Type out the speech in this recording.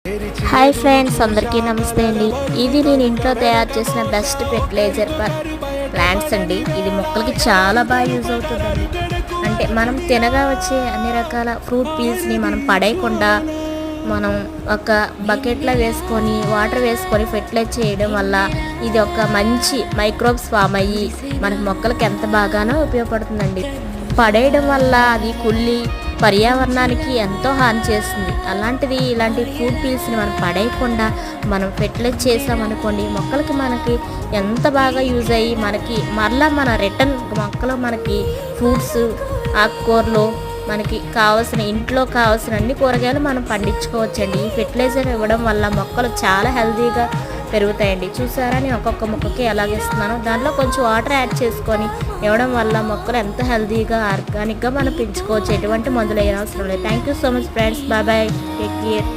Hi friends, అందరికీ నమస్తే అండి. ఇది నేను ఇంట్లో తయారు చేసిన బెస్ట్ ఫెర్టిలైజర్ ఫర్ ప్లాంట్స్ అండి. ఇది మొక్కలకి చాలా బాగా యూజ్ అవుతుందండి. అంటే మనం తినగా వచ్చే అన్ని రకాల ఫ్రూట్ పీల్స్ని మనం పడేయకుండా మనం ఒక బకెట్లో వేసుకొని వాటర్ వేసుకొని ఫెర్టిలైజ్ చేయడం వల్ల ఇది ఒక మంచి మైక్రోబ్స్ ఫామ్ అయ్యి మనకి మొక్కలకి ఎంత బాగానో ఉపయోగపడుతుందండి. పడేయడం వల్ల అది కుళ్ళి పర్యావరణానికి ఎంతో హాని చేస్తుంది. అలాంటిది ఇలాంటి ఫుడ్ పీల్స్ని మనం పడేయకుండా మనం ఫెర్టిలైజ్ చేసామనుకోండి, మొక్కలకి మనకి ఎంత బాగా యూజ్ అయ్యి మనకి మరలా మన రిటర్న్ మొక్కలు మనకి ఫ్రూట్స్, ఆకుకూరలు, మనకి కావాల్సిన ఇంట్లో కావాల్సిన అన్ని కూరగాయలు మనం పండించుకోవచ్చండి. ఈ ఫెర్టిలైజర్ ఇవ్వడం వల్ల మొక్కలు చాలా హెల్తీగా పెరుగుతాయండి. చూసారా నేను ఒక్కొక్క మొక్కకి ఎలాగిస్తున్నాను. దాంట్లో కొంచెం వాటర్ యాడ్ చేసుకొని ఇవ్వడం వల్ల మొక్కలు ఎంత హెల్తీగా ఆర్గానిక్గా మనం పెంచుకోవచ్చు. ఎటువంటి మందులు వేయనవసరం లేదు. Thank you so much friends. Bye bye, take care.